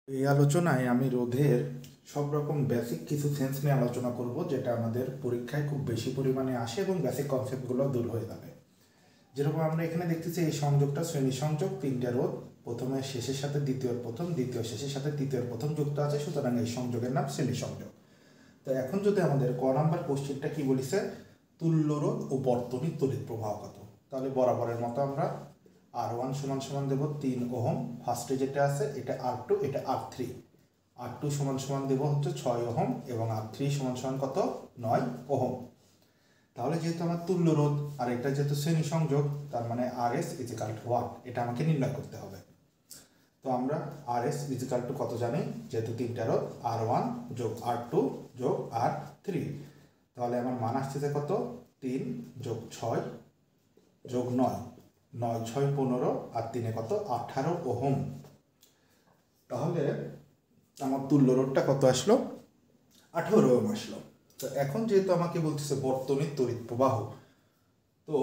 এই আলোচনায় আমি রোধের সব রকম বেসিক কিছু সেন্স নিয়ে আলোচনা করব, যেটা আমাদের পরীক্ষায় খুব বেশি পরিমাণে আসে এবং বেসিক কনসেপ্টগুলো দূর হয়ে যাবে। যেরকম আমরা এখানে দেখতেছি এই সংযোগটা শ্রেণী সংযোগ, তিনটা রোধ, প্রথমে শেষের সাথে দ্বিতীয়ের প্রথম, দ্বিতীয় শেষের সাথে তৃতীয়ের প্রথম যুক্ত আছে, সুতরাং এই সংযোগের নাম শ্রেণী সংযোগ। তো এখন যদি আমাদের ক নাম্বার কোশ্চেনটা কি বলিছে, তুল্য রোধ ও বর্তনীর তড়িৎ প্রবাহ কত, তাহলে বরাবরের মতো আমরা R1 সমান সমান দেব 3 ওহম, ফার্স্টে যেটা আছে এটা R2, এটা R3। R2 সমান সমান দেব হচ্ছে 6 ওহম এবং R3 সমান সমান কত 9 ওহম। তাহলে যেহেতু আমার তুল্য রোধ আর এটা যেহেতু শ্রেণী সংযোগ, তার মানে RS ইজিক্যাল টু হোয়াট, এটা আমাকে নির্ণয় করতে হবে। তো আমরা RS ইজিক্যাল টু কত জানি, যেহেতু তিনটা রোধ R1 যোগ R2 যোগ R3, তাহলে আমার মান আসছে কত 3 যোগ 6 যোগ 9, 9 6 15 আর 3 কত 18 ওহম। তাহলে আমার তুল্য রোধটা কত আসলো, 18 ওহম আসলো। তো এখন যেহেতু আমাকে বলতেছে বর্তনীর তড়িৎ প্রবাহ, তো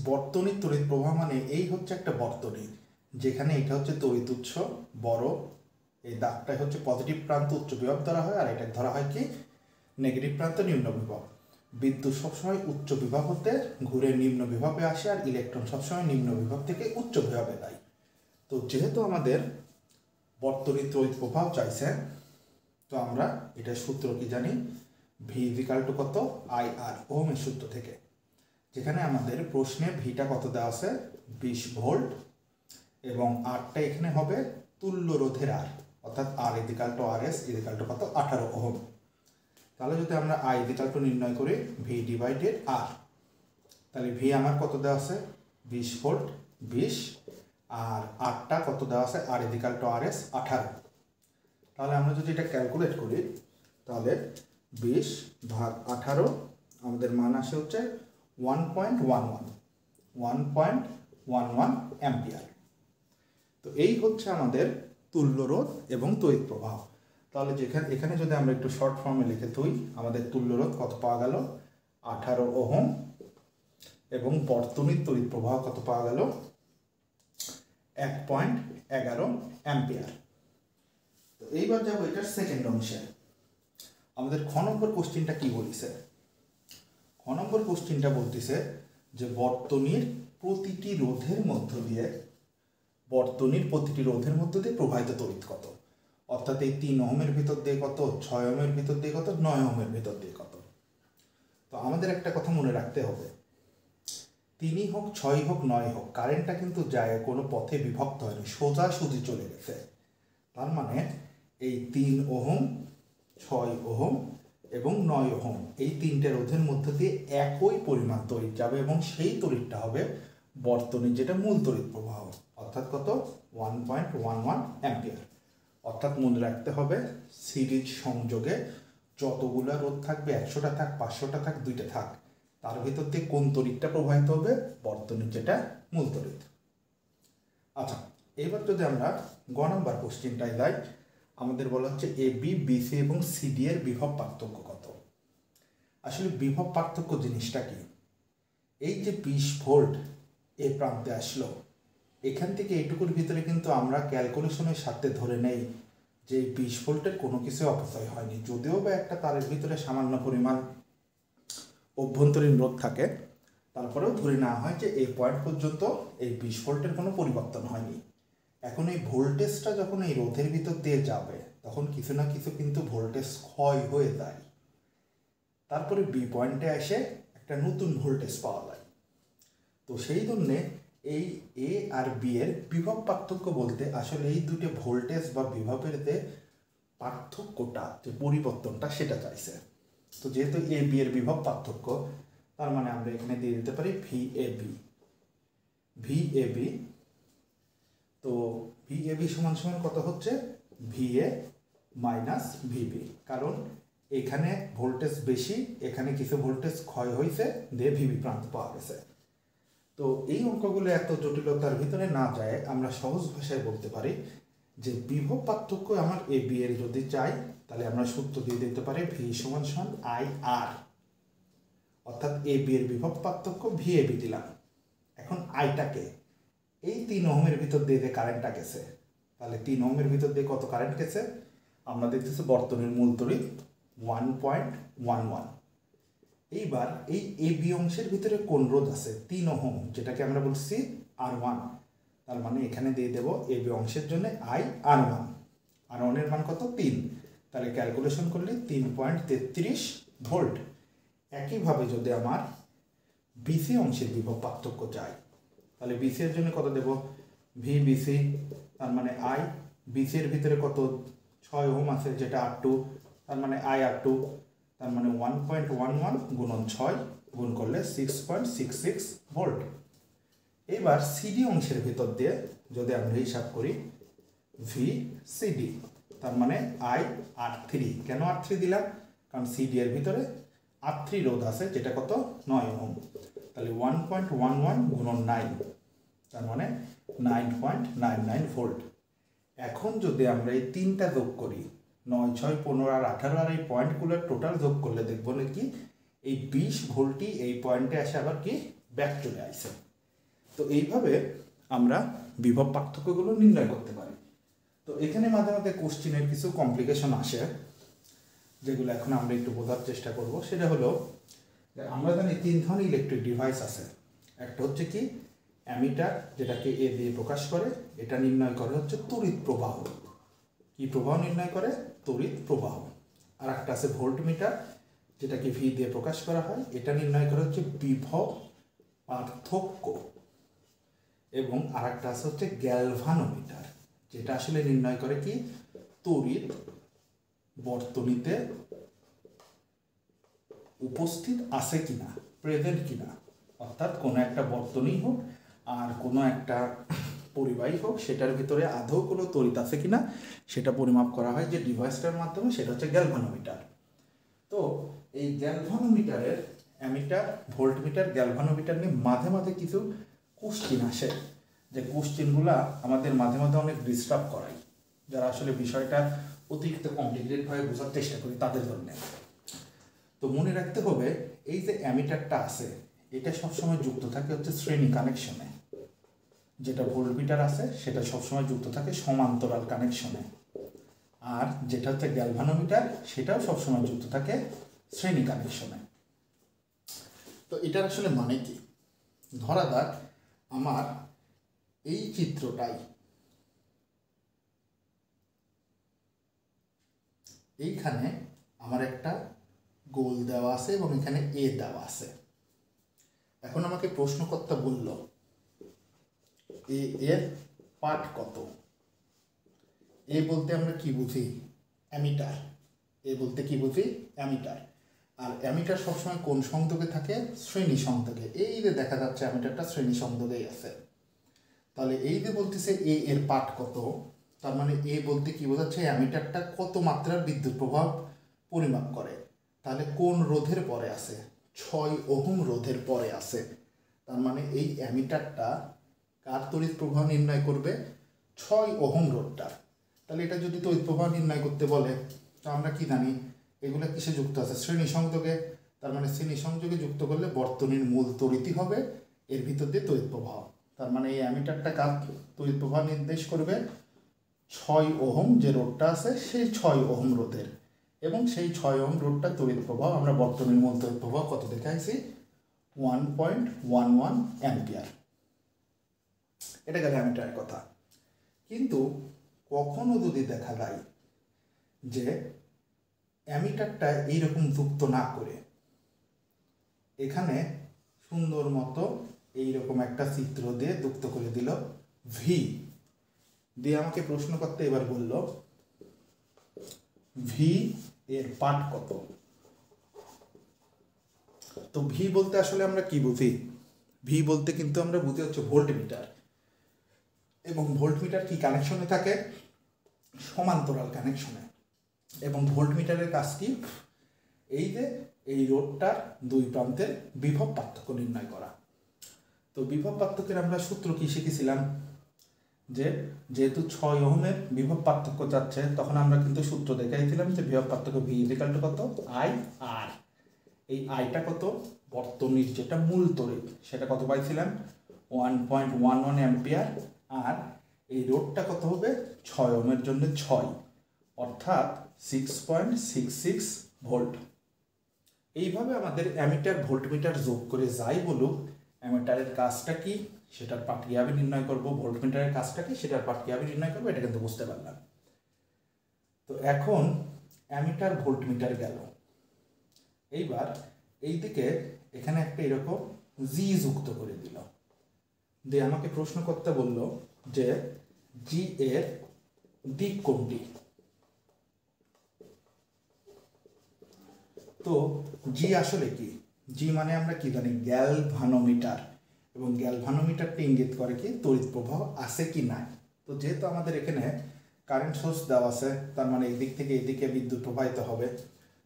বর্তনীর তড়িৎ প্রবাহ মানে এই হচ্ছে একটা বর্তনী, যেখানে এটা হচ্ছে তড়িৎ উৎস বড়, এই দাগটাই হচ্ছে পজিটিভ প্রান্ত উচ্চ বিভব ধরা হয়, আর এটা ধরা হয় কি নেগেটিভ প্রান্ত নিম্ন বিভব। বিদ্যুৎ সবসময় উচ্চ বিভব হতে ঘুরে নিম্ন বিভবে আসে, আর ইলেকট্রন সবসময় নিম্ন বিভব থেকে উচ্চ বিভবে যায়। তো যেহেতু আমাদের বর্তনীর তড়িৎ প্রবাহ চাইছে, তো আমরা এটা সূত্র কি জানি, ভি ইকুয়াল টু কত IR, ওহমের সূত্র থেকে, যেখানে আমাদের প্রশ্নে ভিটা কত দেওয়া আছে 20 ভোল্ট এবং আরটা এখানে হবে তুল্য রোধের আর, অর্থাৎ R equal to RS equal to কত 18 ওহম। তাহলে যদি আমরা I ইকুয়াল টু নির্ণয় করি ভি ডিভাইডেড আর, তাহলে ভি আমার কত দেওয়া আছে 20 ভোল্ট 20, আর আরটা কত দেওয়া আছে R ইকুয়াল টু RS 18। তাহলে আমরা যদি এটা ক্যালকুলেট করি, তাহলে 20 ভাগ 18 আমাদের মান আসে হচ্ছে 1.11 অ্যাম্পিয়ার। তো এই হচ্ছে আমাদের তুল্য রোধ এবং তড়িৎ প্রবাহ। তাহলে এখানে যদি আমরা একটু শর্ট ফর্মে লিখে তুই, আমাদের তুল্য রোধ কত পাওয়া গেল 18 ওহম এবং বর্তনীর তড়িৎ প্রবাহ কত পাওয়া গেল 1.11 অ্যাম্পিয়ার। তো এইবার যাবো এটার সেকেন্ড অংশে। আমাদের খ নম্বর কোশ্চেনটা কি বলিছে, খ নম্বর কোশ্চেনটা বলতেছে যে বর্তনীর প্রতিটি রোধের মধ্য দিয়ে প্রবাহিত তড়িৎ কত, অর্থাৎ এই 3 ওহমের ভিতর দিয়ে কত, 6 ওহমের ভিতর দিয়ে কত, 9 ওহমের ভিতর দিয়ে কত। তো আমাদের একটা কথা মনে রাখতে হবে, 3 হোক 6 হোক 9 হোক, কারেন্টটা কিন্তু যায় কোনো পথে বিভক্ত হয়নি, সোজাসুজি চলে গেছে। তার মানে এই 3 ওহম 6 ওহম এবং 9 ওহম এই তিনটে রোধের মধ্যে দিয়ে একই পরিমাণ তড়িৎ যাবে এবং সেই তড়িৎটা হবে বর্তনীর যেটা মূল তড়িৎ প্রবাহ, অর্থাৎ কত 1.11 অ্যাম্পিয়ার। অর্থাৎ মনে রাখতে হবে সিরিজ সংযোগে যতগুলো রোধ থাকবে, 100টা থাক 500টা থাক 2টা থাক, তার ভিতর থেকে কোন তড়িৎটা প্রবাহিত হবে, বর্তনীর যেটা মূল তড়িৎ। আচ্ছা, এবার যদি আমরা গ নাম্বার কোশ্চেনটায় যাই, আমাদের বলা হচ্ছে AB BC এবং CD এর বিভব পার্থক্য কত। আসলে বিভব পার্থক্য জিনিসটা কি, এই যে 20 ভোল্ট এ প্রান্তে আসলো, এখান থেকে এইটুকুর ভিতরে কিন্তু আমরা ক্যালকুলেশনের সাথে ধরে নেই যে 20 ভোল্টের কোনো কিছু অপচয় হয়নি, যদিও বা একটা তারের ভিতরে সামান্য পরিমাণ অভ্যন্তরীণ রোধ থাকে, তারপরেও ধরে নেওয়া হয় যে এই পয়েন্ট পর্যন্ত এই 20 ভোল্টের কোনো পরিবর্তন হয়নি। এখন এই ভোল্টেজটা যখন এই রোধের ভিতর দিয়ে যাবে, তখন কিছু না কিছু কিন্তু ভোল্টেজ ক্ষয় হয়ে যায়, তারপরে বি পয়েন্টে এসে একটা নতুন ভোল্টেজ পাওয়া যায়। তো সেই জন্যে এই এ আর বি এর বিভব পার্থক্য বলতে আসলে এই দুটো ভোল্টেজ বা বিভবের যে পার্থক্যটা, যে পরিবর্তনটা, সেটা চাইছে। তো যেহেতু এ বি এর বিভব পার্থক্য, তার মানে আমরা এখানে দিয়ে দিতে পারি VAB। তো VAB সমান সমান কত হচ্ছে VA মাইনাস VB, কারণ এখানে ভোল্টেজ বেশি, এখানে কিছু ভোল্টেজ ক্ষয় হয়েছে, দিয়ে VB প্রান্ত পাওয়া গেছে। তো এই অঙ্কগুলো এত জটিলতার ভিতরে না যায় আমরা সহজ ভাষায় বলতে পারি যে বিভব পার্থক্য আমার এ বি এর যদি চাই, তাহলে আমরা সূত্র দিয়ে দিতে পারি V সমান সমান IR, অর্থাৎ এ বি এর বিভব পার্থক্য VAB দিলাম। এখন আইটাকে এই 3 ওহমের ভিতর দিয়ে কারেন্টটা গেছে, তাহলে 3 ওহমের ভিতর দিয়ে কত কারেন্ট গেছে? আমরা দেখতেছি বর্তনীর মূল তড়িৎ 1.11। এইবার এই AB অংশের ভিতরে কোন রোধ আছে? 3 ওহম, যেটাকে আমরা বলছি R1। তার মানে এখানে দিয়ে দেব AB অংশের জন্য IR1। R1 এর মান কত? 3। তাহলে ক্যালকুলেশন করলে 3.33 ভোল্ট। একইভাবে যদি আমার BC অংশের বিভব পার্থক্য চাই, তাহলে BC এর জন্য কত দেব? VBC, তার মানে I। BC এর ভিতরে কত? 6 ওহম আছে, যেটা R2, তার মানে IR2, তার মানে 1.11 গুণন 6 গুণ করলে 6.66 ভোল্ট। এবার CD অংশের ভিতর দিয়ে যদি আমরা হিসাব করি VCD, তার মানে IR3। কেন R3 দিলাম? কারণ CD এর ভিতরে R3 রোধ আছে, যেটা কত? 9 ওহম। তাহলে 1.11 গুণন 9, তার মানে 9.99 ভোল্ট। এখন যদি আমরা এই তিনটা যোগ করি, 9, 6, 15 আর 18 আর এই পয়েন্টগুলোর টোটাল যোগ করলে দেখবো কি এই 20 ভোল্টই এই পয়েন্টে আসে আবার কি ব্যাক চলে আসে। তো এইভাবে আমরা বিভব পার্থক্যগুলো নির্ণয় করতে পারি। তো এখানে মাঝে মাঝে কোশ্চিনের কিছু কমপ্লিকেশন আসে, যেগুলো এখন আমরা একটু বোঝার চেষ্টা করব। সেটা হলো আমরা জানি 3 ধরনের ইলেকট্রিক ডিভাইস আছে। একটা হচ্ছে কি অ্যামিটার, যেটাকে এ দিয়ে প্রকাশ করে, এটা নির্ণয় করে হচ্ছে তড়িৎ প্রবাহ। কি প্রবাহ নির্ণয় করে? তড়িৎ প্রবাহ। আর একটা আছে ভোল্টমিটার, যেটাকে ভি দিয়ে প্রকাশ করা হয়, এটা নির্ণয় করে হচ্ছে বিভব পার্থক্য। এবং আর একটা আছে হচ্ছে গ্যালভানোমিটার, যেটা আসলে নির্ণয় করে কি তড়িৎ বর্তনীতে উপস্থিত আছে কিনা, প্রেজেন্ট কিনা। অর্থাৎ কোনো একটা বর্তনী হোক আর কোনো একটা পরিবাহী হোক, সেটার ভিতরে আদৌ কোনো তড়িৎ আছে কিনা সেটা পরিমাপ করা হয় যে ডিভাইসটার মাধ্যমে, সেটা হচ্ছে গ্যালভানোমিটার। তো এই গ্যালভানোমিটারের অ্যামিটার, ভোল্টমিটার, গ্যালভানোমিটার নিয়ে মাঝে মাঝে কিছু কোশ্চিন আসে, যে কোশ্চিনগুলা আমাদের মাঝে মাঝে অনেক ডিস্টার্ব করায়, যারা আসলে বিষয়টা অতিরিক্ত কমপ্লিকেটেডভাবে বোঝার চেষ্টা করি তাদের জন্য। তো মনে রাখতে হবে এই যে অ্যামিটারটা আছে, এটা সবসময় যুক্ত থাকে হচ্ছে শ্রেণী কানেকশনে। যেটা ভোল্টমিটার আছে সেটা সবসময় যুক্ত থাকে সমান্তরাল কানেকশনে। আর যেটা হচ্ছে গ্যালভানোমিটার, সেটাও সবসময় যুক্ত থাকে শ্রেণী কানেকশনে। তো এটার আসলে মানে কি? ধরা যাক আমার এই চিত্রটাই, এইখানে আমার একটা গোল দেওয়া আছে এবং এখানে এ দেওয়া আছে। এখন আমাকে প্রশ্নকর্তা বলল এর পাঠ কত? এ বলতে আমরা কি বুঝি? অ্যামিটার। এ বলতে কি বুঝি? অ্যামিটার। আর অ্যামিটার সবসময় কোন সংযোগে থাকে? শ্রেণী সংযোগে। এই যে দেখা যাচ্ছে অ্যামিটারটা শ্রেণী সংযোগেই আছে। তাহলে এই যে বলতেছে এর পাঠ কত, তার মানে এ বলতে কি বোঝাচ্ছে? অ্যামিটারটা কত মাত্রার বিদ্যুৎ প্রভাব পরিমাপ করে। তাহলে কোন রোধের পরে আছে? 6 ওহম রোধের পরে আছে। তার মানে এই অ্যামিটারটা কার তড়িৎ প্রবাহ নির্ণয় করবে? 6 ওহম রোধটার। তাহলে এটা যদি তড়িৎ প্রবাহ নির্ণয় করতে বলে, তো আমরা কি জানি এগুলো কিসে যুক্ত আছে? শ্রেণী সংযোগে। তার মানে শ্রেণী সংযোগে যুক্ত করলে বর্তনীর মূল তড়িৎই হবে এর ভিতর দিয়ে তড়িৎ প্রবাহ। তার মানে এই অ্যামিটারটা কার তড়িৎ প্রবাহ নির্দেশ করবে? 6 ওহম যে রোধটা আছে সেই 6 ওহম রোধের। এবং সেই 6 ওহম রোধটা তড়িৎ প্রবাহ আমরা বর্তনীর মূল তড়িৎ প্রবাহ কত দেখাইছি? 1.11 অ্যাম্পিয়ার। এটা গেল অ্যামিটারের কথা। কিন্তু কখনো যদি দেখা যায় যে অ্যামিটারটা এইরকম যুক্ত না করে এখানে সুন্দর মতো এইরকম একটা চিত্র দিয়ে যুক্ত করে দিল ভি দিয়ে, আমাকে প্রশ্ন করতে এবার বলল ভি এর পাঠ কত? তো ভি বলতে আসলে আমরা কি বুঝি? ভি বলতে কিন্তু আমরা বুঝি হচ্ছে ভোল্টমিটার। এবং ভোল্টমিটার কি কানেকশনে থাকে? সমান্তরাল কানেকশনে। এবং ভোল্টমিটারের কাজ কি? এই যে এই রোধটার দুই প্রান্তের বিভব পার্থক্য নির্ণয় করা। তো বিভব পার্থক্যের আমরা সূত্র কি শিখেছিলাম? যে যেহেতু 6 ওহমের বিভব পার্থক্য যাচ্ছে, তখন আমরা কিন্তু সূত্র দেখাইছিলাম যে বিভব পার্থক্য ভি ইকুয়াল টু কত? আই আর। এই আইটা কত? বর্তনীর যেটা মূল তড়িৎ সেটা কত পাইছিলাম? 1.11 অ্যাম্পিয়ার। আর এই রোধটা কত হবে 6 ওহমের জন্য 6 অর্থাৎ 6.66 ভোল্ট। এইভাবে আমাদের অ্যামিটার ভোল্টমিটার যোগ করে যাই বলুক অ্যামিটারের কাজটা কি সেটার পাঠ কীভাবে নির্ণয় করব, ভোল্টমিটারের কাজটা কি সেটার পাঠ কীভাবে নির্ণয় করবো এটা কিন্তু বুঝতে পারলাম। তো এখন অ্যামিটার ভোল্টমিটার গেল, এইবার এইদিকে এখানে একটা এরকম জি যুক্ত করে দিল, দিয়ে আমাকে প্রশ্ন করতে বলল যে জি এর দিক কোনটি। তো জি আসলে কি, জি মানে আমরা কি জানি গ্যালভানোমিটার, এবং গ্যালভানোমিটারটি ইঙ্গিত করে কি তড়িৎ প্রবাহ আছে কি নাই। তো যেহেতু আমাদের এখানে কারেন্ট সোর্স দেওয়া আছে তার মানে এই দিক থেকে এইদিকে বিদ্যুৎ প্রবাহিত হবে।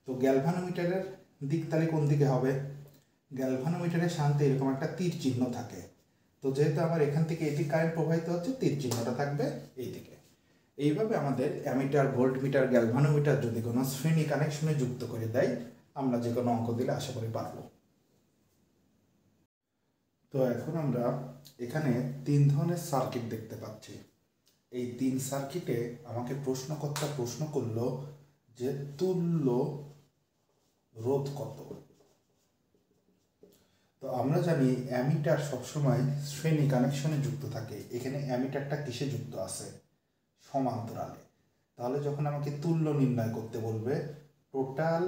তো গ্যালভানোমিটারের দিক তাহলে কোন দিকে হবে, গ্যালভানোমিটারের সামনে এরকম একটা তীর চিহ্ন থাকে। তো যেহেতু আমার এখান থেকে এদিকে কারেন্ট প্রবাহিত হচ্ছে তীর চিহ্নটা থাকবে এইদিকে। এইভাবে আমাদের অ্যামিটার ভোল্টমিটার গ্যালভানোমিটার যদি কোনো শ্রেণী কানেকশনে যুক্ত করে দেয় আমরা যে কোনো অঙ্ক দিলে আশা করি পারবো। তো এখন আমরা এখানে 3 ধরনের সার্কিট দেখতে পাচ্ছি। এই 3 সার্কিটে আমাকে প্রশ্নকর্তা প্রশ্ন করলো যে তুল্য রোধ কত। তো আমরা জানি অ্যামিটার সবসময় শ্রেণী কানেকশনে যুক্ত থাকে, এখানে অ্যামিটারটা কিসে যুক্ত আছে সমান্তরালে। তাহলে যখন আমাকে তুল্য নির্ণয় করতে বলবে টোটাল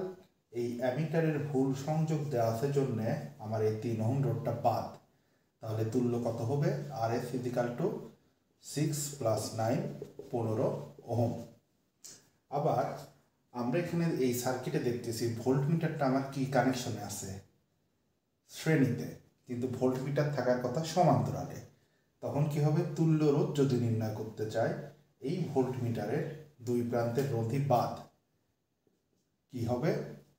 এই অ্যামিটারের ভুল সংযোগ দেওয়া আছে জন্য আমার এই 3 ওহম রোধটা বাদ, তাহলে তুল্য কত হবে আর এস ইজিক্যাল টু 6 + 9 15 ওহম। আবার আমরা এখানে এই সার্কিটে দেখতেছি ভোল্টমিটারটা আমার কি কানেকশনে আছে শ্রেণীতে, কিন্তু ভোল্টমিটার থাকার কথা সমান্তরালে। তখন কি হবে তুল্য রোধ যদি নির্ণয় করতে চাই এই ভোল্টমিটারের 2 প্রান্তের রোধই বাদ, কি হবে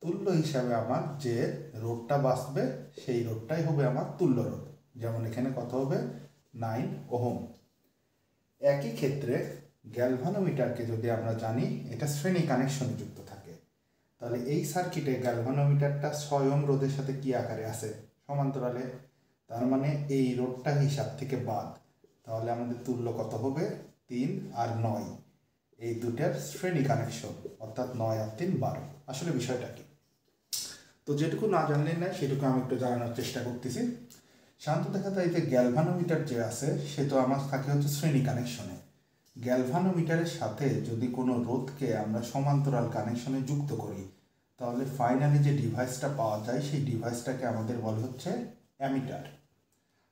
তুল্য হিসাবে আমার যে রোধটা বাঁচবে সেই রোধটাই হবে আমার তুল্য রোধ। যেমন এখানে কত হবে 9 ওহম। একই ক্ষেত্রে গ্যালভানোমিটারকে যদি আমরা জানি এটা শ্রেণী কানেকশনে যুক্ত থাকে, তাহলে এই সার্কিটে গ্যালভানোমিটারটা 6 ওহম রোধের সাথে কি আকারে আছে সমান্তরালে, তার মানে এই রোধটা হিসাব থেকে বাদ, তাহলে আমাদের তুল্য কত হবে 3 আর 9, এই দুটার শ্রেণী কানেকশন অর্থাৎ 9 আর 3 12। আসলে বিষয়টা কি, তো যেটুকু না জানলেন না সেটুকু আমি একটু জানানোর চেষ্টা করতেছি। শান্ত দেখা যায় যে গ্যালভানোমিটার যে আছে সে তো আমার থাকে হচ্ছে শ্রেণী কানেকশনে। গ্যালভানোমিটারের সাথে যদি কোনো রোধকে আমরা সমান্তরাল কানেকশনে যুক্ত করি তাহলে ফাইনালি যে ডিভাইসটা পাওয়া যায় সেই ডিভাইসটাকে আমাদের বলে হচ্ছে অ্যামিটার।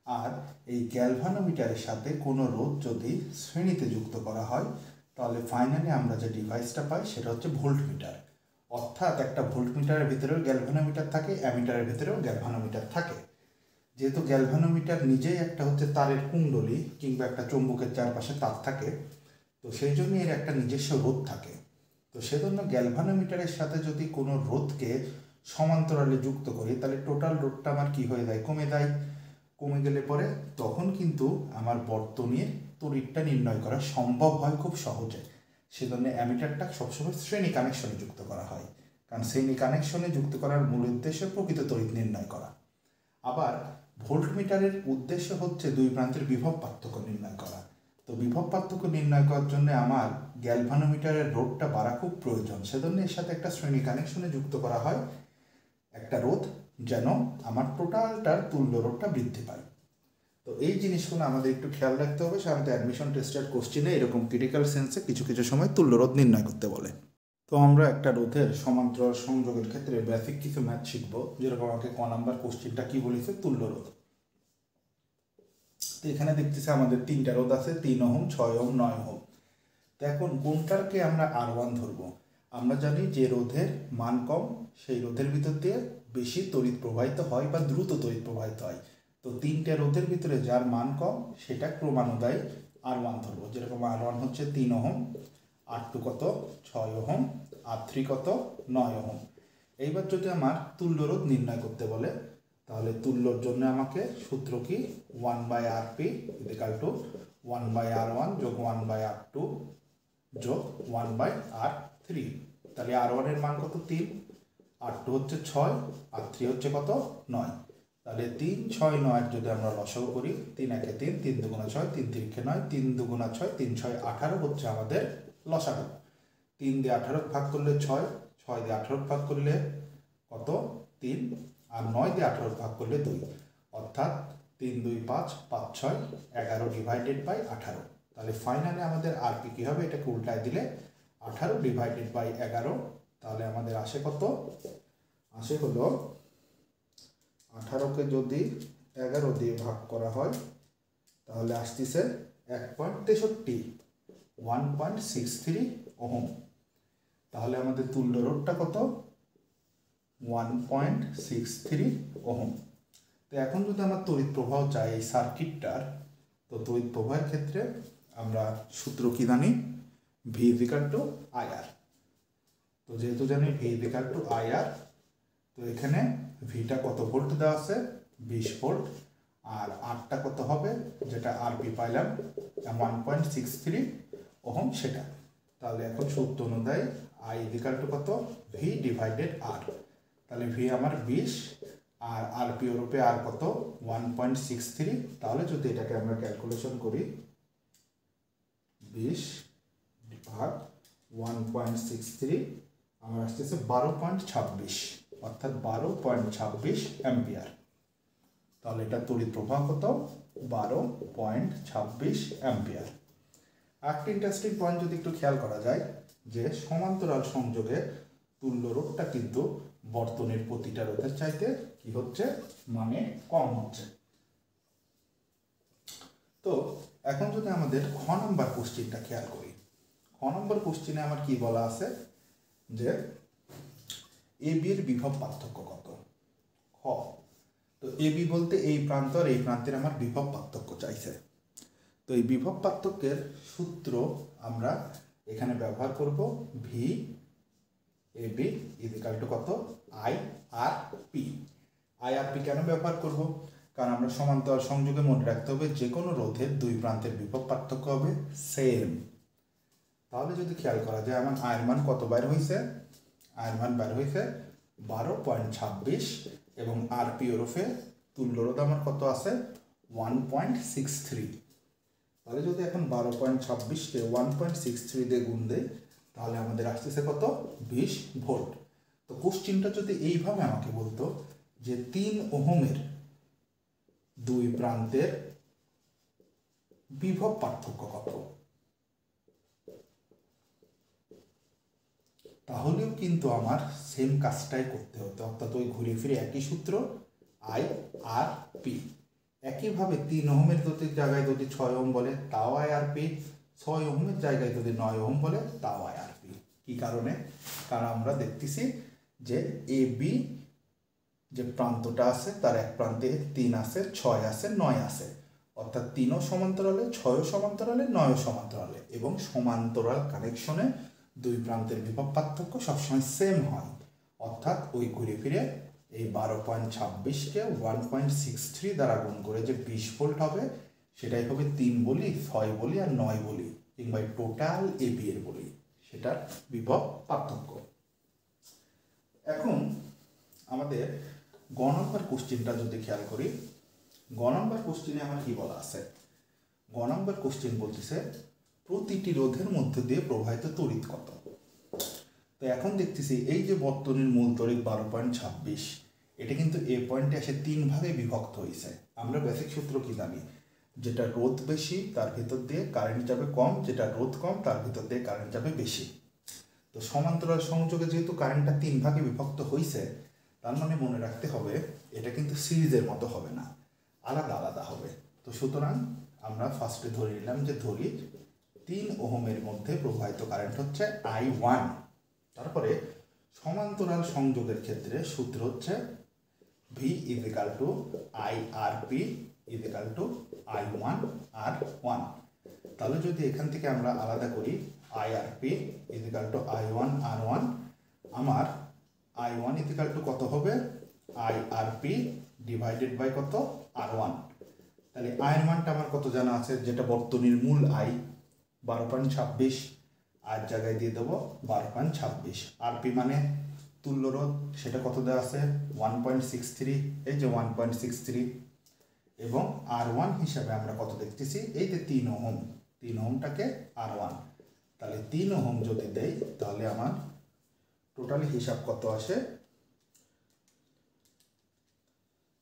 আর এই গ্যালভানোমিটারের সাথে কোনো রোধ যদি শ্রেণীতে যুক্ত করা হয় তাহলে ফাইনালি আমরা যে ডিভাইসটা পাই সেটা হচ্ছে ভোল্টমিটার। অর্থাৎ একটা ভোল্টমিটারের ভিতরেও গ্যালভানোমিটার থাকে, অ্যামিটারের ভিতরেও গ্যালভানোমিটার থাকে। যেহেতু গ্যালভানোমিটার নিজেই একটা হচ্ছে তারের কুণ্ডলী কিংবা একটা চৌম্বকের চারপাশে তার থাকে, তো সেই জন্য এর একটা নিজস্ব রোধ থাকে। তো সেজন্য গ্যালভানোমিটারের সাথে যদি কোনো রোধকে সমান্তরালে যুক্ত করি তাহলে টোটাল রোধটা আমার কি হয়ে যায় কমে যায়। কমে গেলে পরে তখন কিন্তু আমার বর্তনীর তড়িৎটা নির্ণয় করা সম্ভব হয় খুব সহজে। সেজন্য অ্যামিটারটা সবসময় শ্রেণী কানেকশনে যুক্ত করা হয়, কারণ শ্রেণী কানেকশনে যুক্ত করার মূল উদ্দেশ্য প্রকৃত তড়িৎ নির্ণয় করা। আবার ভোল্টমিটারের উদ্দেশ্য হচ্ছে 2 প্রান্তের বিভব পার্থক্য নির্ণয় করা। তো বিভব পার্থক্য নির্ণয় করার জন্য আমার গ্যালভানোমিটারের রোধটা বাড়া খুব প্রয়োজন, সেজন্য এর সাথে একটা শ্রেণী কানেকশনে যুক্ত করা হয় একটা রোধ, যেন আমার টোটালটার তুল্য রোধটা বৃদ্ধি পায়। তো এই জিনিসগুলো আমাদের একটু খেয়াল রাখতে হবে। সাধারণত অ্যাডমিশন টেস্টের কোশ্চেনে এরকম ক্রিটিক্যাল সেন্সে কিছু কিছু সময় তুল্য রোধ নির্ণয় করতে বলে। তো আমরা একটা রোধের সমান্তরাল সংযোগের ক্ষেত্রে বেসিক কিছু ম্যাথ শিখব, যেরকম আমাকে ক নাম্বার কোশ্চেনটা কি বলেছে তুল্য রোধ। তো এখানে দেখতেছি আমাদের 3টা রোধ আছে, 3 ওহম 6 ওহম 9 ওহম। তো এখন কোনটাকে আমরা R1 ধরবো। আমরা জানি যে রোধের মান কম সেই রোধের ভিতর দিয়ে বেশি তড়িৎ প্রবাহিত হয় বা দ্রুত তড়িৎ প্রবাহিত হয়। তো 3টে রোধের ভিতরে যার মান কম সেটা ক্রমানুযায়ী R1 ধরবো। যেরকম R1 হচ্ছে 3 ওহম, R2 কত 6 ওহম, R3 কত 9 ওহম। এইবার যদি আমার তুল্য রোধ নির্ণয় করতে বলে তাহলে তুল্যর জন্য আমাকে সূত্র কি 1/Rp = 1/R1 যোগ 1/R2 যোগ 1/R3। তাহলে R1 এর মান কত 3, R2 হচ্ছে 6, R3 হচ্ছে কত 9। তাহলে 3 6 9 যদি আমরা লসাগু করি 3 1 3 3 2 6 3 3 9 3 2 6 3 6 18 হচ্ছে আমাদের লসাগু। 3 দিয়ে 18 ভাগ করলে 6, 6 দিয়ে 18 ভাগ করলে কত 3, আর 9 দিয়ে 18 ভাগ করলে 2, অর্থাৎ 3 2 5 5 6 11 ডিভাইডেড বাই 18। তাহলে ফাইনালি আমাদের আরপি কি হবে, এটাকে উল্টায় দিলে 18 ডিভাইডেড বাই 11, তাহলে আমাদের আসে কত, আসে হলো 18কে যদি 11 দিয়ে ভাগ করা হয় তাহলে আসতেছে 1.63 1.63 ওহম। তাহলে আমাদের তুল্য রোধটা কত 1.63 ওহম। তো এখন যদি আমরা তড়িৎ প্রবাহ চাই এই সার্কিটটার, তো তড়িৎ প্রবাহের ক্ষেত্রে আমরা সূত্র কি জানি, V = IR। তো যেহেতু জানি V = IR, তো এখানে ভিটা কত ভোল্ট দেওয়া আছে 20 ভোল্ট, আর আরটা কত হবে যেটা আরপি পাইলাম 1.63 ওহম সেটা। তাহলে এখন সূত্র অনুযায়ী I = কত V ডিভাইডেড R। তাহলে V আমার 20 আর আরপি এর উপরে আর কত 1.63। তাহলে যদি এটাকে আমরা ক্যালকুলেশন করি 20 ভাগ 1.63 আমার আসতেছে 12.26, অর্থাৎ 12.26 অ্যাম্পিয়ার। তাহলে এটা তড়িৎ প্রবাহ কত 12.26 অ্যাম্পিয়ার। একটা ইন্টারেস্টিং পয়েন্ট যদি একটু খেয়াল করা যায় যে সমান্তরাল সংযোগে তুল্য রোধটা কিন্তু বর্তনীর প্রতিটা রোধের চাইতে কি হচ্ছে, মানে কম হচ্ছে। তো এখন যদি আমাদের খ নম্বর কোশ্চেনটা খেয়াল করি, খ নম্বর কোশ্চেনে আমার কি বলা আছে যে এবি এর বিভব পার্থক্য কত। খ, তো এবি বলতে এই প্রান্ত আর এই প্রান্তের আমার বিভব পার্থক্য চাইছে। তো এই বিভব পার্থক্যের সূত্র আমরা এখানে ব্যবহার করব ভি এবি = কত IRP। IRP কেন ব্যবহার করব, কারণ আমরা সমান্তরাল সংযোগে মনে রাখতে হবে যে কোনো রোধের দুই প্রান্তের বিভব পার্থক্য হবে সেম। তাহলে যদি খেয়াল করা যায় আমার আয়ের মান কত বার হয়েছে, আয়ের মান বার হয়েছে 12.26 এবং আরপি ওরফে তুল্য রোধ আমার কত আছে 1.63। তাহলে যদি এখন 12.26কে 1.63 দিয়ে গুণ দেই তাহলে আমাদের আসতেছে কত 20 ভোল্ট। তো কোশ্চেনটা যদি এইভাবে আমাকে বলতো যে 3 ওহমের দুই প্রান্তের বিভব পার্থক্য কত, তাহলেও কিন্তু আমার সেম কাজটাই করতে হতো, অর্থাৎ ওই ঘুরে ফিরে একই সূত্র IRP। একইভাবে 3 ওহমের জায়গায় যদি 6 ওহম বলে তাও IRP, 6 ওহমের জায়গায় যদি 9 ওহম বলে তাও IRP। কি কারণে, কারণ আমরা দেখতেছি যে এবি যে প্রান্তটা আছে তার এক প্রান্তে 3 আছে, 6 আছে, 9 আছে, অর্থাৎ 3ও সমান্তরালে, 6ও সমান্তরালে, 9ও সমান্তরালে, এবং সমান্তরাল কানেকশনে দুই প্রান্তের বিভব পার্থক্য সবসময় সেম হয়। অর্থাৎ ওই ঘুরে ফিরে এই 12.26কে 1.63 দ্বারা গুণ করে যে 20 ভোল্ট হবে সেটাই হবে 3 বলি, 6 বলি আর 9 বলি, কিংবা টোটাল এবি এর বলি, সেটার বিভব পার্থক্য। এখন আমাদের গ নম্বর কোশ্চেনটা যদি খেয়াল করি, গ নম্বর কোশ্চেনে আমার কি বলা আছে, গ নম্বর কোশ্চেন বলতেছে প্রতিটি রোধের মধ্যে দিয়ে প্রবাহিত তড়িৎ কত। তো এখন দেখতেছি এই যে বর্তনীর মূল তড়িৎ 12.26, এটা কিন্তু এ পয়েন্টে এসে 3 ভাগে বিভক্ত হয়েছে। আমরা বেসিক সূত্র কি জানি, যেটা রোধ বেশি তার ভিতর দিয়ে কারেন্ট যাবে কম, যেটা রোধ কম তার ভিতর দিয়ে কারেন্ট যাবে বেশি। তো সমান্তরাল সংযোগে যেহেতু কারেন্টটা 3 ভাগে বিভক্ত হয়েছে, তার মানে মনে রাখতে হবে এটা কিন্তু সিরিজের মতো হবে না, আলাদা আলাদা হবে। তো সুতরাং আমরা ফার্স্টে ধরে নিলাম যে ধরি 3 ওহমের মধ্যে প্রবাহিত কারেন্ট হচ্ছে I1। তারপরে সমান্তরাল সংযোগের ক্ষেত্রে সূত্র হচ্ছে V = IRP = I1 R1। তাহলে যদি এখান থেকে আমরা আলাদা করি IRP = I1 R1, আমার I1 = কত হবে IRP ডিভাইডেড বাই কত R1। তাহলে আয়ের মানটা আমার কত জানা আছে, যেটা বর্তনীর মূল I 12.26, আর জায়গায় দিয়ে দেবো 12.26। আরপি মানে তুল্য রোধ সেটা কত দেওয়া আছে 1.63, এই যে 1.63, এবং R1 হিসাবে আমরা কত দেখতেছি এই যে 3 ওহম, 3 ওহমটাকে R1, তাহলে 3 ওহম যদি দেই তাহলে আমার টোটালি হিসাব কত আসে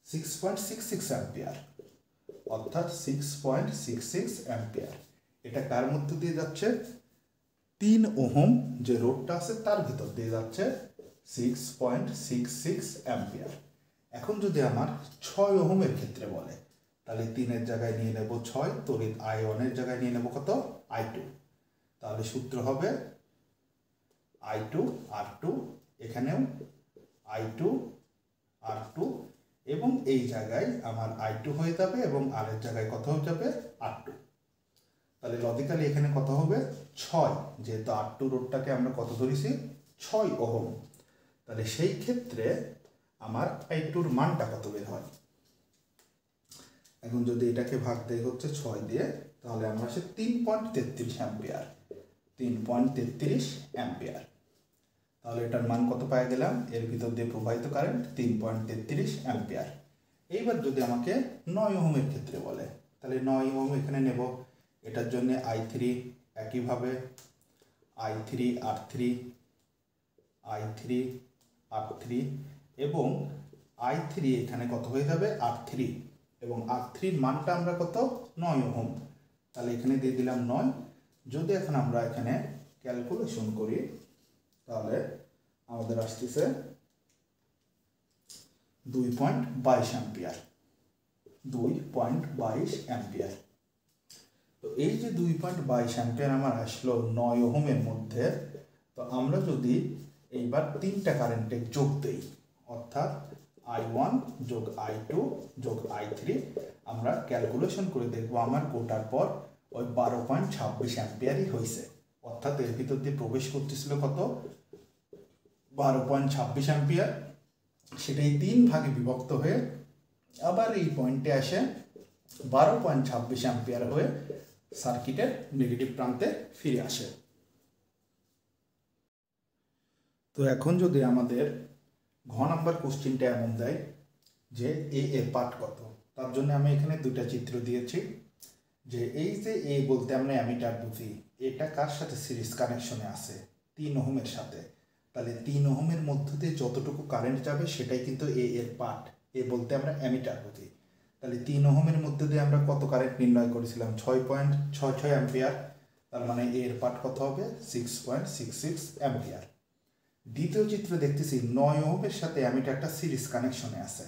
6.66 অ্যাম্পিয়ার, অর্থাৎ 6.66 অ্যাম্পিয়ার। এটা কার মধ্য দিয়ে যাচ্ছে 3 ওহম যে রোডটা আছে তার ভিতর দিয়ে যাচ্ছে 6.66 অ্যাম্পিয়ার। এখন যদি আমার 6 ওহমের ক্ষেত্রে বলে তাহলে 3-এর জায়গায় নিয়ে নেব 6, তড়িৎ I1-এর জায়গায় নিয়ে নেব কত I2, তাহলে সূত্র হবে I2 R2, এখানেও I2 R2, এবং এই জায়গায় আমার I2 হয়ে যাবে এবং আর এর জায়গায় কত হয়ে যাবে R2। তাহলে লজিক্যালি এখানে কত হবে 6, যেহেতু R2 রোডটাকে আমরা কত ধরেছি 6 ওহম, তাহলে সেই ক্ষেত্রে আমার I2-র মানটা কত বের হয়। এখন যদি এটাকে ভাগ দেই হচ্ছে 6 দিয়ে, তাহলে আমরা আসে 3.33 অ্যাম্পিয়ার, 3.33 অ্যাম্পিয়ার। তাহলে এটার মান কত পাওয়া গেলাম, এর ভিতর দিয়ে প্রবাহিত কারেন্ট 3.33 অ্যাম্পিয়ার। এইবার যদি আমাকে 9 ওহমের ক্ষেত্রে বলে তাহলে 9 ওহম এখানে নেব, এটার জন্য I3 একইভাবে I3 R3, I3 R3, এবং I3 এখানে কত হয়ে যাবে R3, এবং R3-র মানটা আমরা কত 9 ওহম, তাহলে এখানে দিয়ে দিলাম 9। যদি এখন আমরা এখানে ক্যালকুলেশন করি তাহলে আমাদের আসতেছে 2.22 অ্যাম্পিয়ার, 2.22 অ্যাম্পিয়ার। তো এই যে 2.22 অ্যাম্পিয়ার আমার আসলো 9 ওহমের মধ্যে, তো আমরা যদি এইবার 3টা কারেন্টে যোগ দেই, অর্থাৎ I1 যোগ I2 যোগ I3, আমরা ক্যালকুলেশন করে দেখবো আমার গোটার পর ওই 12.26 অ্যাম্পিয়ারই হয়েছে, অর্থাৎ এর ভিতর দিয়ে প্রবেশ করতেছিল কত 12.26 অ্যাম্পিয়ার, সেটাই 3 ভাগে বিভক্ত হয়ে আবার এই পয়েন্টে আসে 12.26 অ্যাম্পিয়ার হয়ে সার্কিটের নেগেটিভ প্রান্তে ফিরে আসে। তো এখন যদি আমাদের ঘ নাম্বার কোশ্চিনটা এমন দেয় যে এ এর পার্ট কত, তার জন্য আমি এখানে দুটা চিত্র দিয়েছি। যে এই যে এ বলতে আমরা অ্যামিটার বুঝি, এটা কার সাথে সিরিজ কানেকশনে আছে 3 ওহমের সাথে, তাহলে 3 ওহমের মধ্য দিয়ে যতটুকু কারেন্ট যাবে সেটাই কিন্তু এ এর পার্ট। এ বলতে আমরা অ্যামিটার বুঝি, তাহলে 3 ওহমের মধ্যে দিয়ে আমরা কত কারেন্ট নির্ণয় করেছিলাম 6.66 অ্যাম্পিয়ার, তার মানে এর পার্ট কত হবে 6.66 অ্যাম্পিয়ার। দ্বিতীয় চিত্র দেখতেছি 9 ওহমের সাথে অ্যামিটারটা সিরিজ কানেকশনে আছে,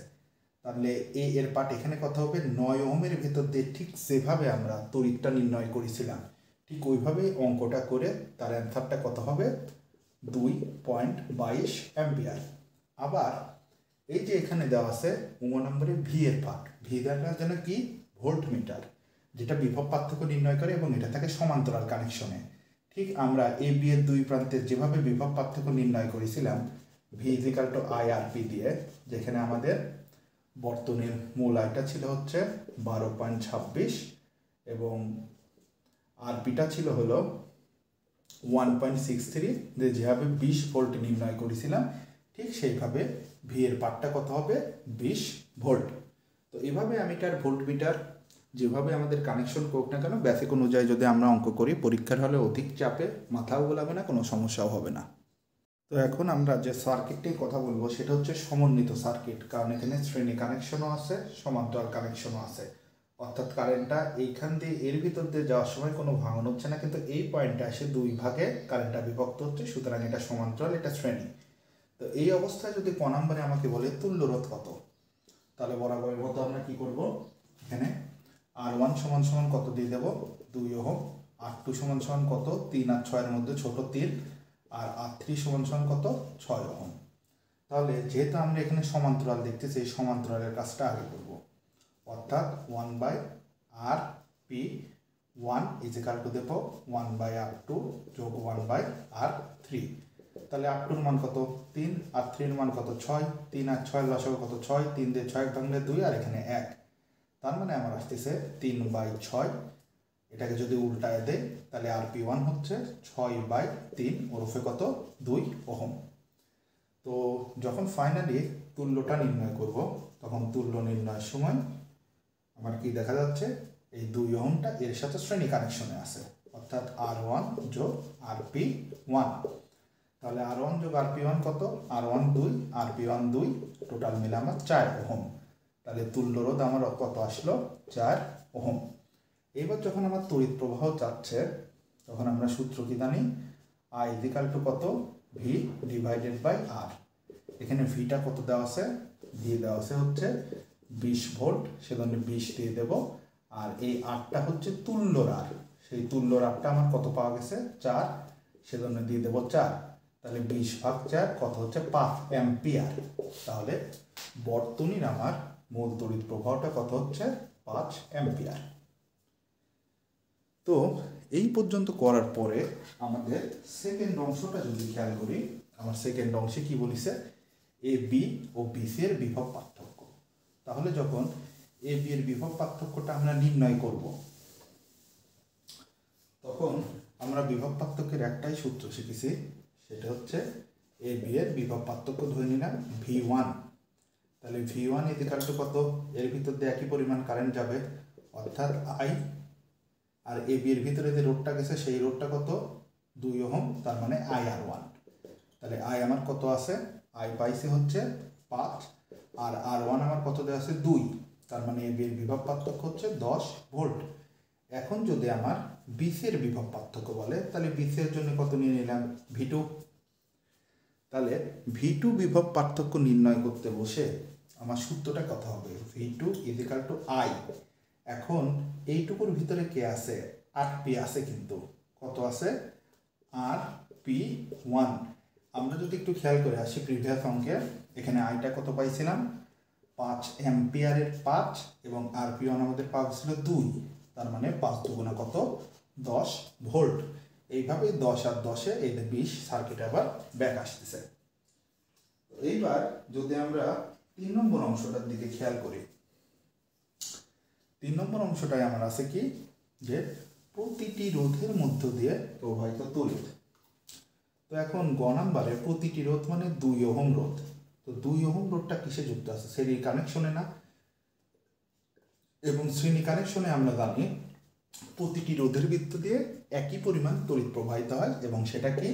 তাহলে এ এর পার্ট এখানে কত হবে 9 ওহমের ভিতর দিয়ে ঠিক যেভাবে আমরা তড়িৎটা নির্ণয় করেছিলাম ঠিক ওইভাবে অঙ্কটা করে তার অ্যান্সারটা কত হবে 2.22 অ্যাম্পিয়ার। আবার এই যে এখানে দেওয়া আছে 9 নম্বরে ভি এর পার্ট, ভি দ্বারা যেন কি ভোল্ট মিটার, যেটা বিভব পার্থক্য নির্ণয় করে এবং এটা থাকে সমান্তরাল কানেকশনে। ঠিক আমরা এ বি এর দুই প্রান্তের যেভাবে বিভব পার্থক্য নির্ণয় করেছিলাম V equal to I R P দিয়ে, যেখানে আমাদের বর্তনীর মূল আয়টা ছিল হচ্ছে 12.26 এবং আরপিটা ছিল হলো 1.63, যেভাবে 20 ভোল্ট নির্ণয় করেছিলাম ঠিক সেইভাবে ভি এর পার্টটা কত হবে 20 ভোল্ট। তো এভাবে অ্যামিটার ভোল্ট মিটার যেভাবে আমাদের কানেকশন করুক না কেন বেসিক অনুযায়ী যদি আমরা অঙ্ক করি পরীক্ষার হলে অধিক চাপে মাথাও গোলাবে না, কোনো সমস্যাও হবে না। তো এখন আমরা যে সার্কিটটির কথা বলবো সেটা হচ্ছে সমন্বিত সার্কিট, কারণ এখানে শ্রেণী কানেকশনও আছে সমান্তরাল কানেকশনও আছে, অর্থাৎ কারেন্টটা এইখান দিয়ে এর ভিতর দিয়ে যাওয়ার সময় কোনো ভাঙন হচ্ছে না, কিন্তু এই পয়েন্টে এসে দুই ভাগে কারেন্টটা বিভক্ত হচ্ছে, সুতরাং এটা সমান্তরাল এটা শ্রেণী। তো এই অবস্থায় যদি ক নম্বরে আমাকে বলে তুল্য রোধ কত, তাহলে বরাবরের মতো আমরা কি করব, এখানে R1 সমান সমান কত দিয়ে দেবো 2 ওহম, R2 সমান সমান কত 3 আর 6 এর মধ্যে ছোট 3, আর R3 সমান সমান কত 6 ওহম। তাহলে যেহেতু আমরা এখানে সমান্তরাল দেখতেছি এই সমান্তরালের কাজটা আগে করব, অর্থাৎ 1/RP1 ইজিক্যাল টু দেব 1/R2 যোগ 1/R3। তাহলে R2-র মান কত 3, R3-র মান কত 6, 3 আর 6 লসাগু কত 6, 3 দিয়ে 6 ভাঙলে 2 আর এখানে 1, তার মানে আমার আসতেছে 3/6। এটাকে যদি উল্টায় দেয় তাহলে RP1 হচ্ছে 6/3 ওরফে কত 2 ওহম। তো যখন ফাইনালি তুল্যটা নির্ণয় করব তখন তুল্য নির্ণয়ের সময় আমার কি দেখা যাচ্ছে এই 2 ওহমটা এর সাথে শ্রেণী কানেকশনে আছে, অর্থাৎ R1 যোগ RP1। তাহলে R1 যোগ RP1 কত? R1 2, RP1 2, টোটাল মিলে আমার 4 ওহম। তাহলে তুল্য রোধ আমার কত আসলো? 4 ওহম। এবার যখন আমার তড়িৎ প্রবাহ যাচ্ছে তখন আমরা সূত্র কি জানি? I ইকুয়াল টু কত? V divided by R। এখানে ভিটা কত দেওয়া আছে? দিয়ে দেওয়া আছে হচ্ছে 20 ভোল্ট, সেজন্য 20 দিয়ে দেব। আর এই আরটা হচ্ছে তুল্যর আর, সেই তুল্যর আরটা আমার কত পাওয়া গেছে? 4, সেজন্য দিয়ে দেব 4। তাহলে 20/4 কত হচ্ছে? 5 অ্যাম্পিয়ার। তাহলে বর্তনীর আমার মূল তড়িৎ প্রবাহটা কত হচ্ছে? 5 অ্যাম্পিয়ার। তো এই পর্যন্ত করার পরে আমাদের সেকেন্ড অংশটা যদি খেয়াল করি, আমার সেকেন্ড অংশে কি বলিছে? এ বি ও বিসি এর বিভব পার্থক্য। তাহলে যখন এ বি এর বিভব পার্থক্যটা আমরা নির্ণয় করব তখন আমরা বিভব পার্থক্যের একটাই সূত্র শিখেছি, সেটা হচ্ছে এ বি এর বিভব পার্থক্য ধরে নিলাম V1। তাহলে V1 ইকুয়াল টু কত? এর ভিতর দিয়ে একই পরিমাণ কারেন্ট যাবে, অর্থাৎ I। আর এ বি এর ভিতরে যে রোধটা গেছে সেই রোধটা কত? 2 ওহম, তার মানে IR1। তাহলে I আমার কত আছে? I পাইছি হচ্ছে 5, আর R1 আমার কত দেওয়া আছে? 2, তার মানে এ বি এর বিভব পার্থক্য হচ্ছে 10 ভোল্ট। এখন যদি আমার বিসি এর বিভব পার্থক্য বলে, তাহলে বিসি এর জন্য কত নিয়ে নিলাম? V2। তাহলে V2 বিভব পার্থক্য নির্ণয় করতে বসে আমার সূত্রটা কত হবে? V2 equal to I। এখন এইটুকুর ভিতরে কে আছে? RP আছে, কিন্তু কত আছে? RP1। আমরা যদি একটু খেয়াল করে আসি প্রিভিয়াস অঙ্কে, এখানে আইটা কত পাইছিলাম? 5 অ্যাম্পিয়ারের 5, এবং RP1 আমাদের পাওয়া ছিল 2, তার মানে 5 দুগুণা কত? 10 ভোল্ট। এইভাবে 10 আর 10-এ এই 20 সার্কিট আবার ব্যাক আসতেছে। এইবার যদি আমরা 3 নম্বর অংশটার দিকে খেয়াল করি, 3 নম্বর অংশটায় আমার আছে কি? যে প্রতিটি রোধের মধ্য দিয়ে প্রবাহিত তড়িৎ। তো এখন গ নাম্বারে প্রতিটি রোধ মানে 2 ওহম রোধ। তো 2 ওহম রোধটা কিসে যুক্ত আছে? শ্রেণী কানেকশনে না? এবং শ্রেণী কানেকশনে আমরা জানি প্রতিটি রোধের ভিত্ত দিয়ে একই পরিমাণ তড়িৎ প্রবাহিত হয়, এবং সেটা কি?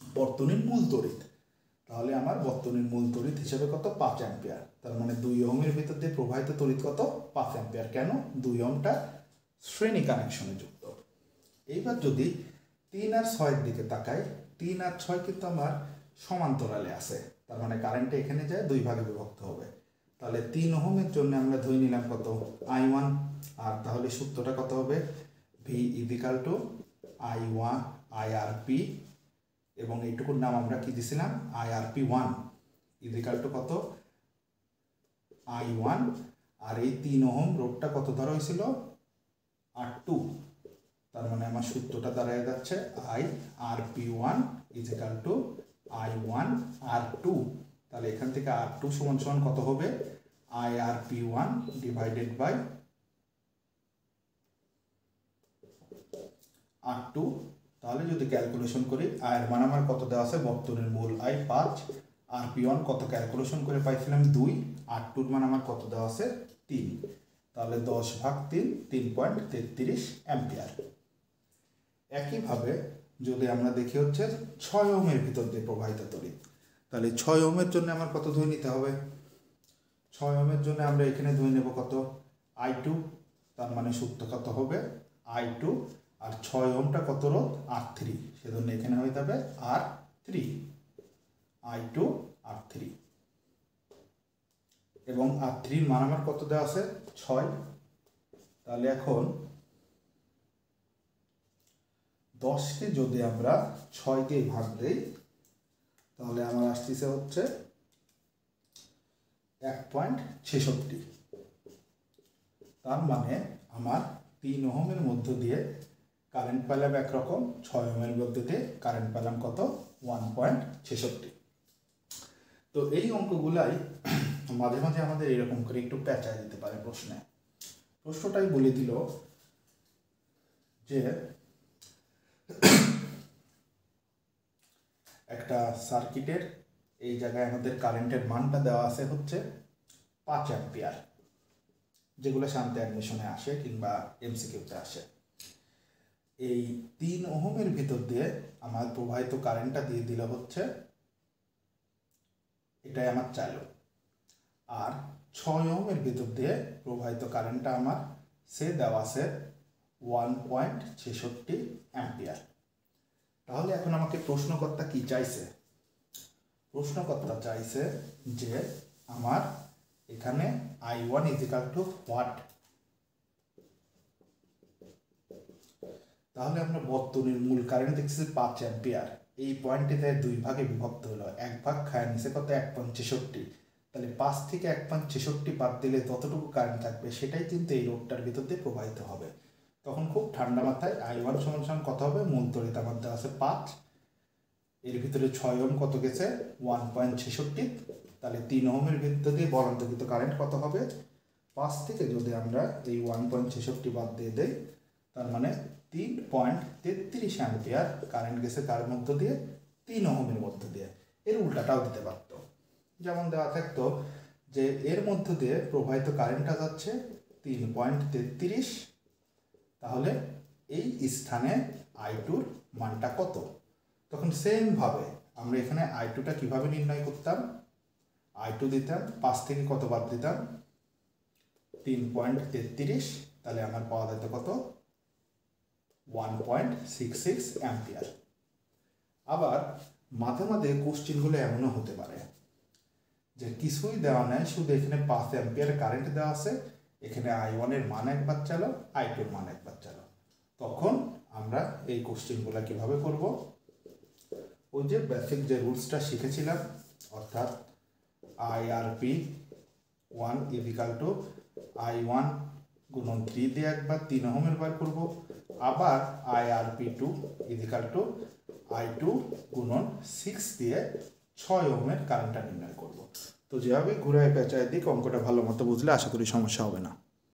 বর্তনীর মূল তড়িৎ। তাহলে আমার বর্তনীর মূল তড়িৎ হিসেবে কত? 5 অ্যাম্পিয়ার। তার মানে 2 ওহমের ভিতর দিয়ে প্রবাহিত তড়িৎ কত? 5 অ্যাম্পিয়ার। কেন? 2 ওহমটা শ্রেণী কানেকশনে যুক্ত। এইবার যদি 3 আর 6 এর দিকে তাকাই, 3 আর 6 কিন্তু আমার সমান্তরালে আছে, তার মানে কারেন্টটা এখানে যায় 2 ভাগে বিভক্ত হবে। তাহলে 3 ওহমের জন্য আমরা ধরে নিলাম কত? I1। আর তাহলে সূত্রটা কত হবে? V equal to I1 IRP, এবং এইটুকুর নাম আমরা কি দিছিলাম? IRP1 ইকুয়াল টু কত? I1। আর এই 3 ওহম রোধটা কত ধরা হয়েছিল? R2। তার মানে আমার সূত্রটা দাঁড়ায় যাচ্ছে IRP1 equal to I1 R2। তাহলে এখান থেকে R2 সমান সমান কত হবে? IRP1 divided by R2। তাহলে যদি ক্যালকুলেশন করি, I এর মান আমার কত দেওয়া আছে? বর্তনীর মূল I 5, RP1 কত ক্যালকুলেশন করে পাইছিলাম? 2, R2 এর মান আমার কত দেওয়া আছে? 3। তাহলে 10/3 3.33 অ্যাম্পিয়ার। একইভাবে যদি আমরা দেখি হচ্ছে 6 ওহমের ভিতর দিয়ে প্রবাহিত তড়িৎ, তাহলে 6 ওহমের জন্য আমার কত ধরে নিতে হবে? 6 ওহমের জন্য আমরা এখানে ধরে নেব কত? I2। তার মানে সূত্র কত হবে? I2। আর 6 ওহমটা কত রোধ? R3, সেজন্য এখানে হয়ে যাবে R3। I2 R3, এবং R3 এর মান আমার কত দেওয়া আছে? 6। তাহলে এখন 10কে যদি আমরা 6 দিয়ে ভাগ দেই, তাহলে আমার আসতেছে হচ্ছে 1.66। তার মানে আমার 3 ওহমের মধ্য দিয়ে কারেন্ট পেলাম একরকম, 6 ওহমের মধ্যে দিয়ে কারেন্ট পেলাম কত? 1.66। তো এই অঙ্কগুলাই মাঝে মাঝে আমাদের এরকম করে একটু প্যাঁচায় দিতে পারে প্রশ্নে। প্রশ্নটাই বলে দিল যে একটা সার্কিটের এই জায়গায় আমাদের কারেন্টের মানটা দেওয়া আছে হচ্ছে 5 অ্যাম্পিয়ার, যেগুলো শান্তি অ্যাডমিশনে আসে কিংবা এমসিকিউতে আসে। এই 3 ওহমের ভিতর দিয়ে আমার প্রবাহিত কারেন্টটা দিয়ে দিলে হচ্ছে, এটাই আমার চাইলো। আর 6 ওহমের ভিতর দিয়ে প্রবাহিত কারেন্টটা আমার সে দেওয়া আছে 1.66 অ্যাম্পিয়ার। তাহলে এখন আমাকে প্রশ্নকর্তা কি চাইছে? প্রশ্নকর্তা চাইছে যে আমার এখানে I1 ইজিক্যাল টু হোয়াট। তাহলে আমরা বর্তনীর মূল কারেন্ট দেখছি 5 অ্যাম্পিয়ার। এই পয়েন্টটিতে 2 ভাগে বিভক্ত হলো, 1 ভাগ খায় নিচে কত 1.66। তাহলে 5 থেকে 1.66 বাদ দিলে যতটুকু কারেন্ট থাকবে সেটাই কিন্তু এই রোডটার ভিতর দিয়ে প্রবাহিত হবে। তখন খুব ঠান্ডা মাথায় I1 সমান কত হবে, মূল তড়িৎ আমার দেওয়া আছে 5, এর ভিতরে 6 ওহম কত গেছে 1.66। তাহলে 3 ওহমের ভিতর দিয়ে বরাদ্দকৃত কারেন্ট কত হবে, 5 থেকে যদি আমরা এই 1.66 বাদ দিয়ে দেই, তার মানে 3.33 অ্যাম্পিয়ার কারেন্ট গেছে কার মধ্য দিয়ে, 3 ওহমের মধ্য দিয়ে। এর উল্টাটাও দিতে পারতো, যেমন দেওয়া থাকতো যে এর মধ্য দিয়ে প্রবাহিত কারেন্টটা যাচ্ছে 3.33, তাহলে এই স্থানে I2-র মানটা কত। তখন সেম ভাবে আমরা এখানে I2টা কিভাবে নির্ণয় করতাম, I2 দিতাম 5 থেকে কত বাদ দিতাম 3.33, তাহলে আমার পাওয়া যেত কত 1.66 অ্যাম্পিয়ার। আবার মাঝে মাঝে কোশ্চেনগুলো এমনও হতে পারে যে কিছুই দেওয়া নাই, শুধু এখানে 5 অ্যাম্পিয়ার কারেন্ট দেওয়া আছে, এখানে I1 এর মান একবার চালো, I2 এর মান একবার চালো। তখন আমরা এই কোশ্চেনগুলো কিভাবে করব, ওই যে বেসিক যে রুলসটা শিখেছিলাম, অর্থাৎ IRP1 ইজিক্যাল টু I1 গুণন 3 দিয়ে একবার 3 ওহমের বার করব, আবার IRP2 ইজিক্যাল টু I2 গুণন 6 দিয়ে 6 ওহমের কারেন্টটা নির্ণয় করব। তো যেভাবে ঘুরায় পেঁচায় দিক অঙ্কটা ভালো মতো বুঝলে আশা করি সমস্যা হবে না।